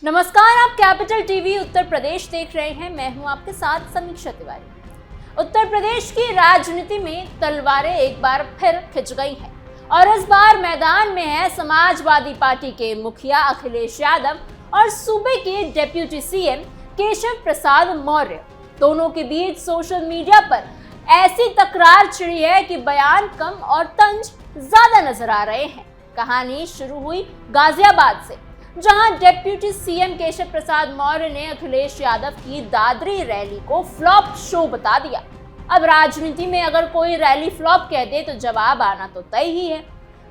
नमस्कार, आप capital TV Uttar Pradesh देख रहे हैं। मैं हूं आपके साथ समीक्षा तिवारी। उत्तर प्रदेश की राजनीति में तलवारें एक बार फिर खिंच गई हैं और इस बार मैदान में है समाजवादी पार्टी के मुखिया अखिलेश यादव और सूबे के डिप्टी सीएम केशव प्रसाद मौर्य। दोनों के बीच सोशल मीडिया पर ऐसी तकरार छिड़ी है कि बयान कम और तंज ज्यादा नजर आ रहे हैं। कहानी शुरू हुई गाजियाबाद से, जहां डिप्टी सीएम केशव प्रसाद मौर्य ने अखिलेश यादव की दादरी रैली को फ्लॉप शो बता दिया। अब राजनीति में अगर कोई रैली फ्लॉप कह दे तो जवाब आना तो तय ही है।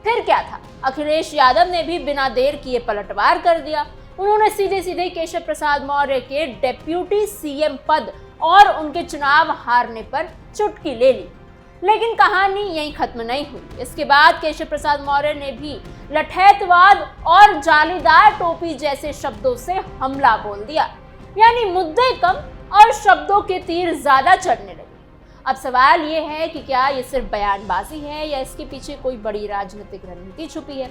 फिर क्या था, अखिलेश यादव ने भी बिना देर किए पलटवार कर दिया। उन्होंने सीधे सीधे केशव प्रसाद मौर्य के डिप्टी सीएम पद और उनके चुनाव हारने पर चुटकी ले ली। लेकिन कहानी यहीं खत्म नहीं हुई। इसके बाद केशव प्रसाद मौर्य ने भी लठैतवाद और जालीदार टोपी जैसे शब्दों से हमला बोल दिया, यानी मुद्दे कम और शब्दों के तीर ज्यादा चढ़ने लगे। अब सवाल ये है कि क्या ये सिर्फ बयानबाजी है या इसके पीछे कोई बड़ी राजनीतिक रणनीति छुपी है।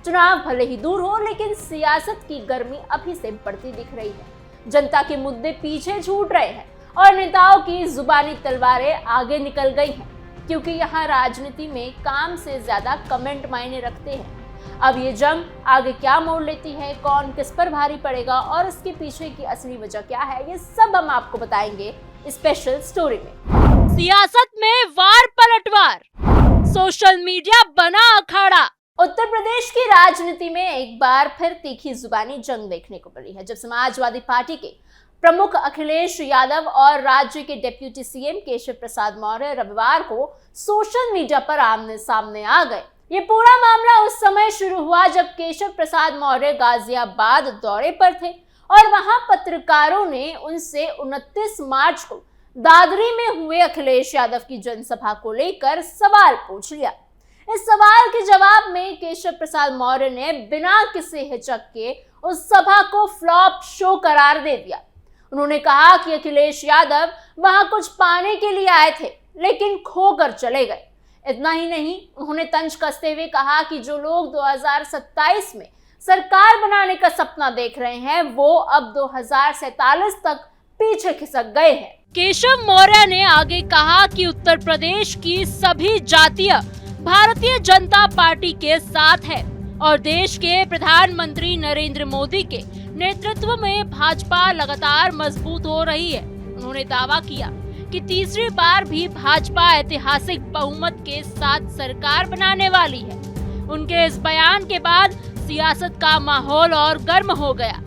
चुनाव भले ही दूर हो, लेकिन सियासत की गर्मी अभी से बढ़ती दिख रही है। जनता के मुद्दे पीछे छूट रहे हैं और नेताओं की जुबानी तलवारें आगे निकल गई हैं, क्योंकि यहाँ राजनीति में काम से ज्यादा कमेंट मायने रखते हैं। अब ये जंग आगे क्या मोड़ लेती है, कौन किस पर भारी पड़ेगा और इसके पीछे की असली वजह क्या है, ये सब हम आपको बताएंगे स्पेशल स्टोरी में। सियासत में वार पलटवार, सोशल मीडिया बना अखाड़ा। उत्तर प्रदेश की राजनीति में एक बार फिर तीखी जुबानी जंग देखने को मिली है, जब समाजवादी पार्टी के प्रमुख अखिलेश यादव और राज्य के डिप्टी सीएम केशव प्रसाद मौर्य रविवार को सोशल मीडिया पर आमने सामने आ गए। ये पूरा मामला उस समय शुरू हुआ जब केशव प्रसाद मौर्य गाजियाबाद दौरे पर थे और वहां पत्रकारों ने उनसे 29 मार्च को दादरी में हुए अखिलेश यादव की जनसभा को लेकर सवाल पूछ लिया। इस सवाल के जवाब में केशव प्रसाद मौर्य ने बिना किसी हिचक के उस सभा को फ्लॉप शो करार दे दिया। उन्होंने कहा कि अखिलेश यादव वहां कुछ पाने के लिए आए थे, लेकिन खोकर चले गए। इतना ही नहीं, उन्होंने तंज कसते हुए कहा कि जो लोग 2027 में सरकार बनाने का सपना देख रहे हैं, वो अब 2047 तक पीछे खिसक गए हैं। केशव मौर्य ने आगे कहा कि उत्तर प्रदेश की सभी जातियां भारतीय जनता पार्टी के साथ है और देश के प्रधानमंत्री नरेंद्र मोदी के नेतृत्व में भाजपा लगातार मजबूत हो रही है। उन्होंने दावा किया कि तीसरी बार भी भाजपा ऐतिहासिक बहुमत के साथ सरकार बनाने वाली है। उनके इस बयान के बाद सियासत का माहौल और गर्म हो गया।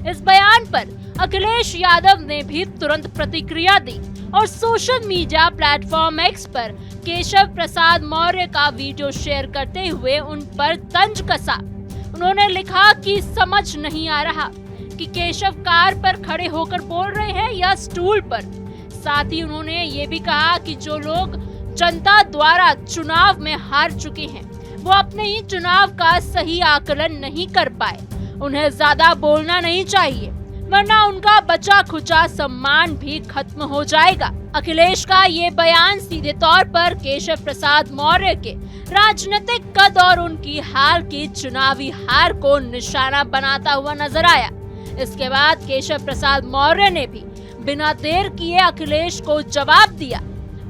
इस बयान पर अखिलेश यादव ने भी तुरंत प्रतिक्रिया दी और सोशल मीडिया प्लेटफॉर्म एक्स पर केशव प्रसाद मौर्य का वीडियो शेयर करते हुए उन पर तंज कसा। उन्होंने लिखा कि समझ नहीं आ रहा कि केशव कार पर खड़े होकर बोल रहे हैं या स्टूल पर। साथ ही उन्होंने ये भी कहा कि जो लोग जनता द्वारा चुनाव में हार चुके हैं, वो अपने ही चुनाव का सही आकलन नहीं कर पाए। उन्हें ज्यादा बोलना नहीं चाहिए, वरना उनका बचा खुचा सम्मान भी खत्म हो जाएगा। अखिलेश का ये बयान सीधे तौर पर केशव प्रसाद मौर्य के राजनीतिक कद और उनकी हाल की चुनावी हार को निशाना बनाता हुआ नजर आया। इसके बाद केशव प्रसाद मौर्य ने भी बिना देर किए अखिलेश को जवाब दिया।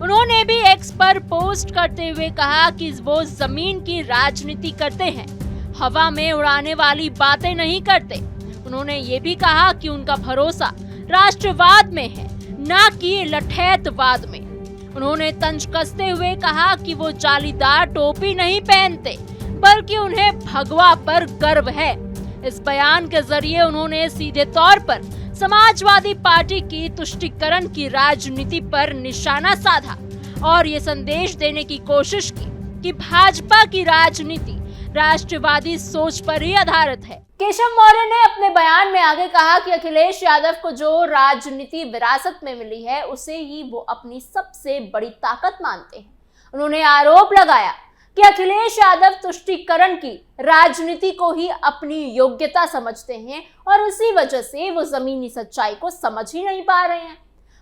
उन्होंने भी एक्स पर पोस्ट करते हुए कहा कि वो जमीन की राजनीति करते हैं, हवा में उड़ाने वाली बातें नहीं करते। उन्होंने ये भी कहा कि उनका भरोसा राष्ट्रवाद में है, न कि लठैतवाद में। उन्होंने तंज कसते हुए कहा कि वो जालीदार टोपी नहीं पहनते, बल्कि उन्हें भगवा पर गर्व है। इस बयान के जरिए उन्होंने सीधे तौर पर समाजवादी पार्टी की तुष्टीकरण की राजनीति पर निशाना साधा और ये संदेश देने की कोशिश की कि भाजपा की राजनीति राष्ट्रवादी सोच पर ही आधारित है। केशव मौर्य ने अपने बयान में आगे कहा कि अखिलेश यादव को जो राजनीति विरासत में मिली है, उसे ही वो अपनी सबसे बड़ी ताकत मानते हैं। उन्होंने आरोप लगाया कि अखिलेश यादव तुष्टीकरण की राजनीति को ही अपनी योग्यता समझते हैं और उसी वजह से वो जमीनी सच्चाई को समझ ही नहीं पा रहे हैं।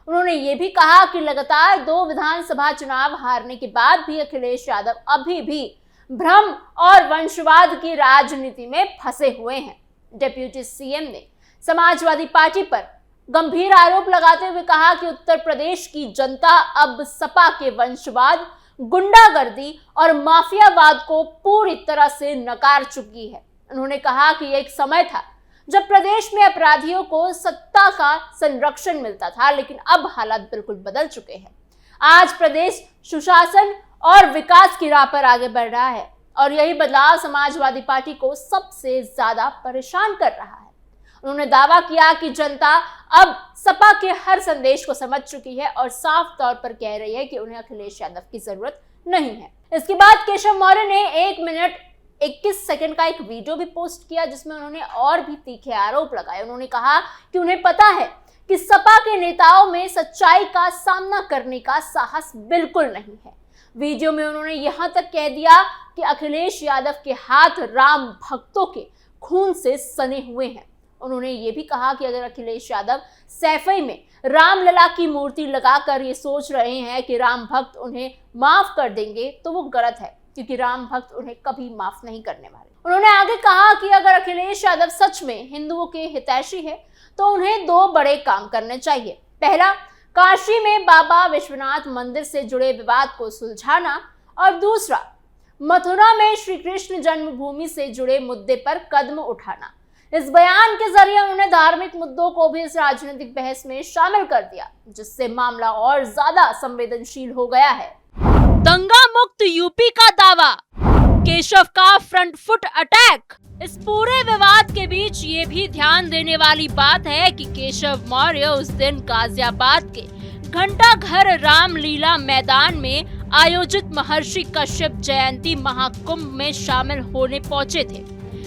उन्होंने ये भी कहा कि लगातार 2 विधानसभा चुनाव हारने के बाद भी अखिलेश यादव अभी भी भ्रम और वंशवाद की राजनीति में फंसे हुए हैं। डिप्टी सीएम ने समाजवादी पार्टी पर गंभीर आरोप लगाते हुए कहा कि उत्तर प्रदेश की जनता अब सपा के वंशवाद, गुंडागर्दी और माफियावाद को पूरी तरह से नकार चुकी है। उन्होंने कहा कि एक समय था जब प्रदेश में अपराधियों को सत्ता का संरक्षण मिलता था, लेकिन अब हालात बिल्कुल बदल चुके हैं। आज प्रदेश सुशासन और विकास की राह पर आगे बढ़ रहा है और यही बदलाव समाजवादी पार्टी को सबसे ज्यादा परेशान कर रहा है। उन्होंने दावा किया कि जनता अब सपा के हर संदेश को समझ चुकी है और साफ तौर पर कह रही है कि उन्हें अखिलेश यादव की जरूरत नहीं है। इसके बाद केशव मौर्य ने 1 मिनट 21 सेकंड का एक वीडियो भी पोस्ट किया जिसमें उन्होंने और भी तीखे आरोप लगाए। उन्होंने कहा कि उन्हें पता है कि सपा के नेताओं में सच्चाई का सामना करने का साहस बिल्कुल नहीं है। वीडियो में उन्होंने यहां तक कह दिया कि अखिलेश यादव के हाथ राम भक्तों के खून से सने हुए हैं। उन्होंने ये भी कहा कि अगर अखिलेश यादव सैफई में रामलला की मूर्ति लगाकर ये सोच रहे हैं कि राम भक्त उन्हें माफ कर देंगे तो वो गलत है, क्योंकि राम भक्त उन्हें कभी माफ नहीं करने वाले। उन्होंने आगे कहा कि अगर अखिलेश यादव सच में हिंदुओं के हितैषी है तो उन्हें 2 बड़े काम करने चाहिए। पहला, काशी में बाबा विश्वनाथ मंदिर से जुड़े विवाद को सुलझाना और दूसरा, मथुरा में श्री कृष्ण जन्मभूमि से जुड़े मुद्दे पर कदम उठाना। इस बयान के जरिए उन्होंने धार्मिक मुद्दों को भी इस राजनीतिक बहस में शामिल कर दिया, जिससे मामला और ज्यादा संवेदनशील हो गया है। दंगा मुक्त यूपी का दावा, केशव का फ्रंट फुट अटैक। इस पूरे विवाद के बीच ये भी ध्यान देने वाली बात है कि केशव मौर्य उस दिन गाजियाबाद के घंटा घर रामलीला मैदान में आयोजित महर्षि कश्यप जयंती महाकुंभ में शामिल होने पहुंचे थे।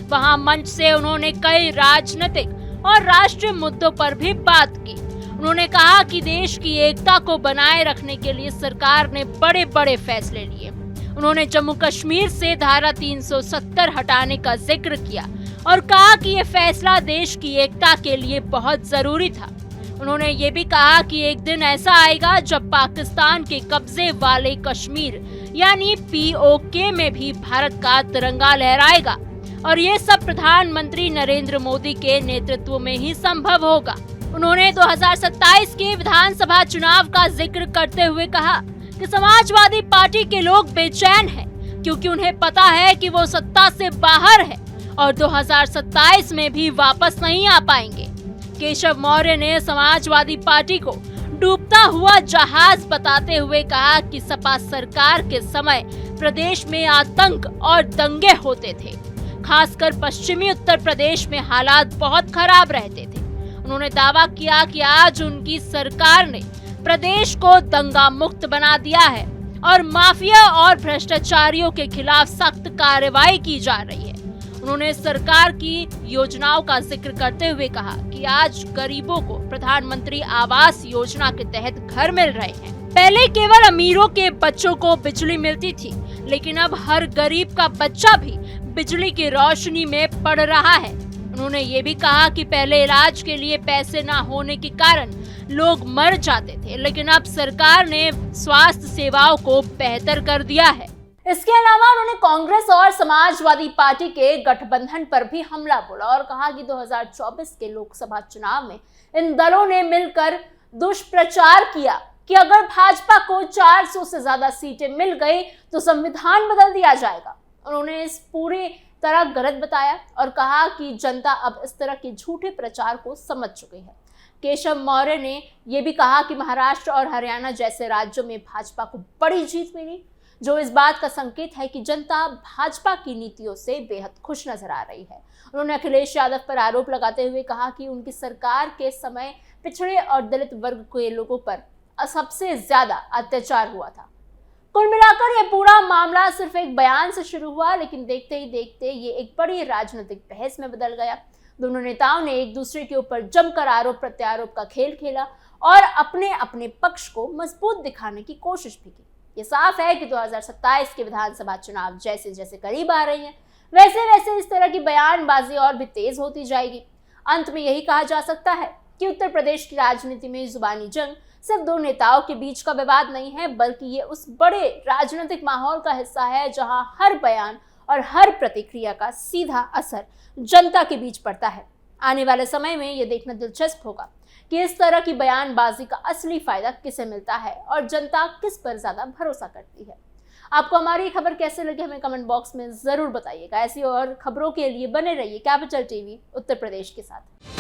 वहां मंच से उन्होंने कई राजनीतिक और राष्ट्रीय मुद्दों पर भी बात की। उन्होंने कहा कि देश की एकता को बनाए रखने के लिए सरकार ने बड़े बड़े फैसले लिए। उन्होंने जम्मू कश्मीर से धारा 370 हटाने का जिक्र किया और कहा कि यह फैसला देश की एकता के लिए बहुत जरूरी था। उन्होंने ये भी कहा कि एक दिन ऐसा आएगा जब पाकिस्तान के कब्जे वाले कश्मीर यानी POK में भी भारत का तिरंगा लहराएगा और ये सब प्रधानमंत्री नरेंद्र मोदी के नेतृत्व में ही संभव होगा। उन्होंने 2027 के विधानसभा चुनाव का जिक्र करते हुए कहा कि समाजवादी पार्टी के लोग बेचैन हैं क्योंकि उन्हें पता है कि वो सत्ता से बाहर है और 2027 में भी वापस नहीं आ पाएंगे। केशव मौर्य ने समाजवादी पार्टी को डूबता हुआ जहाज बताते हुए कहा कि सपा सरकार के समय प्रदेश में आतंक और दंगे होते थे, खासकर पश्चिमी उत्तर प्रदेश में हालात बहुत खराब रहते थे। उन्होंने दावा किया कि आज उनकी सरकार ने प्रदेश को दंगा मुक्त बना दिया है और माफिया और भ्रष्टाचारियों के खिलाफ सख्त कार्रवाई की जा रही है। उन्होंने सरकार की योजनाओं का जिक्र करते हुए कहा कि आज गरीबों को प्रधानमंत्री आवास योजना के तहत घर मिल रहे हैं। पहले केवल अमीरों के बच्चों को बिजली मिलती थी, लेकिन अब हर गरीब का बच्चा भी बिजली की रोशनी में पड़ रहा है। उन्होंने ये भी कहा कि पहले इलाज के लिए पैसे न होने के कारण लोग मर जाते थे, लेकिन अब सरकार ने स्वास्थ्य सेवाओं को बेहतर कर दिया है। इसके अलावा उन्होंने कांग्रेस और समाजवादी पार्टी के गठबंधन पर भी हमला बोला और कहा कि 2024 के लोकसभा चुनाव में इन दलों ने मिलकर दुष्प्रचार किया कि अगर भाजपा को 400 से ज्यादा सीटें मिल गई तो संविधान बदल दिया जाएगा। उन्होंने इस पूरी तरह गलत बताया और कहा कि जनता अब इस तरह के झूठे प्रचार को समझ चुकी है। केशव मौर्य ने यह भी कहा कि महाराष्ट्र और हरियाणा जैसे राज्यों में भाजपा को बड़ी जीत मिली, जो इस बात का संकेत है कि जनता भाजपा की नीतियों से बेहद खुश नजर आ रही है। उन्होंने अखिलेश यादव पर आरोप लगाते हुए कहा कि उनकी सरकार के समय पिछड़े और दलित वर्ग के लोगों पर सबसे ज्यादा अत्याचार हुआ था। कुल मिलाकर ये पूरा मामला सिर्फ एक बयान से शुरू हुआ, लेकिन देखते ही देखते ये एक बड़ी राजनीतिक बहस में बदल गया। दोनों नेताओं ने एक दूसरे के ऊपर जमकर आरोप प्रत्यारोप का खेल खेला और अपने अपने पक्ष को मजबूत दिखाने की कोशिश भी की। ये साफ है कि 2027 के विधानसभा चुनाव जैसे जैसे करीब आ रही हैं, वैसे वैसे इस तरह की बयानबाजी और भी तेज होती जाएगी। अंत में यही कहा जा सकता है कि उत्तर प्रदेश की राजनीति में जुबानी जंग सिर्फ 2 नेताओं के बीच का विवाद नहीं है, बल्कि ये उस बड़े राजनीतिक माहौल का हिस्सा है जहां हर बयान और हर प्रतिक्रिया का सीधा असर जनता के बीच पड़ता है। आने वाले समय में ये देखना दिलचस्प होगा कि इस तरह की बयानबाजी का असली फायदा किसे मिलता है और जनता किस पर ज्यादा भरोसा करती है। आपको हमारी खबर कैसे लगी हमें कमेंट बॉक्स में जरूर बताइएगा। ऐसी और खबरों के लिए बने रहिए कैपिटल टीवी उत्तर प्रदेश के साथ।